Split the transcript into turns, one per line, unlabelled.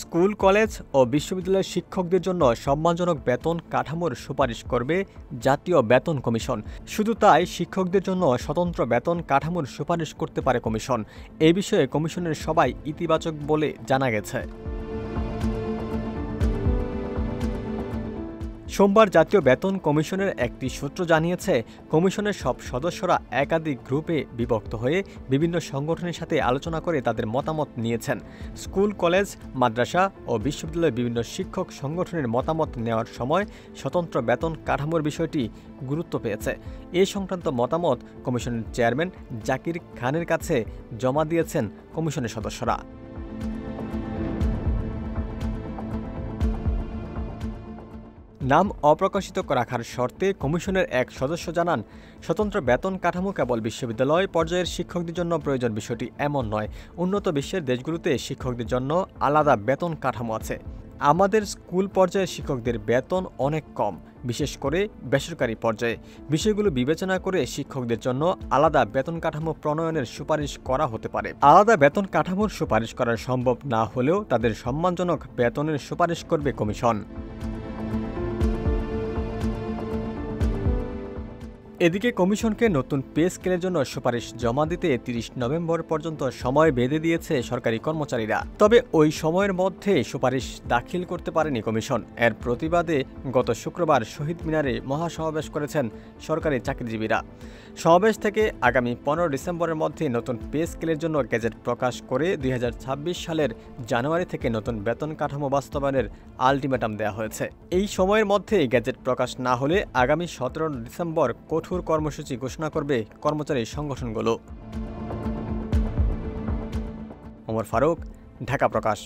School, college ও বিশ্ববিদ্যালয়ের শিক্ষকদের জন্য সম্মানজনক বেতন কাঠামোর সুপারিশ করবে জাতীয় বেতন কমিশন। শুধু তাই, শিক্ষকদের জন্য স্বতন্ত্র বেতন কাঠামোর সুপারিশ করতে পারে কমিশন। এ বিষয়ে কমিশনের সবাই ইতিবাচক বলে জানা গেছে। সোমবার জাতীয় বেতন কমিশনের একটি সূত্র জানিয়েছে, কমিশনের সব সদস্যরা একাধিক গ্রুপে বিভক্ত হয়ে বিভিন্ন সংগঠনের সাথে আলোচনা করে তাদের মতামত নিয়েছেন। স্কুল, কলেজ, মাদ্রাসা ও বিশ্ববিদ্যালয়ের বিভিন্ন শিক্ষক সংগঠনের মতামত নেওয়ার সময় স্বতন্ত্র বেতন কাঠামোর বিষয়টি গুরুত্ব পেয়েছে। এ সংক্রান্ত মতামত কমিশনের চেয়ারম্যান জাকির খানের কাছে জমা দিয়েছেন কমিশনের সদস্যরা। নাম অপ্রকাশিত রাখার শর্তে কমিশনের এক সদস্য জানান, স্বতন্ত্র বেতন কাঠামো কেবল বিশ্ববিদ্যালয় পর্যায়ের শিক্ষকদের জন্য প্রয়োজন বিষয়টি এমন নয়। উন্নত বিশ্বের দেশগুলোতে শিক্ষকদের জন্য আলাদা বেতন কাঠামো আছে। আমাদের স্কুল পর্যায়ের শিক্ষকদের বেতন অনেক কম, বিশেষ করে বেসরকারি পর্যায়ে। বিষয়গুলো বিবেচনা করে শিক্ষকদের জন্য আলাদা বেতন কাঠামো প্রণয়নের সুপারিশ করা হতে পারে। আলাদা বেতন কাঠামোর সুপারিশ করা সম্ভব না হলেও তাদের সম্মানজনক বেতনের সুপারিশ করবে কমিশন। এদিকে কমিশনকে নতুন পে স্কেলের জন্য সুপারিশ জমা দিতে ৩০ নভেম্বর পর্যন্ত সময় বেঁধে দিয়েছে সরকারি কর্মচারীরা। তবে ওই সময়ের মধ্যে সুপারিশ দাখিল করতে পারেনি কমিশন। এর প্রতিবাদে গত শুক্রবার শহীদ মিনারে মহাসমাবেশ করেছেন সরকারি চাকরিজীবীরা। সমাবেশ থেকে আগামী ১৫ ডিসেম্বরের মধ্যে নতুন পে স্কেলের জন্য গেজেট প্রকাশ করে ২০২৬ সালের জানুয়ারি থেকে নতুন বেতন কাঠামো বাস্তবায়নের আলটিমেটাম দেওয়া হয়েছে। এই সময়ের মধ্যে গেজেট প্রকাশ না হলে আগামী ১৭ ডিসেম্বর কঠোর কর্মসূচি ঘোষণা করবে কর্মচারী সংগঠনগুলো। ওমর ফারুক, ঢাকা প্রকাশ।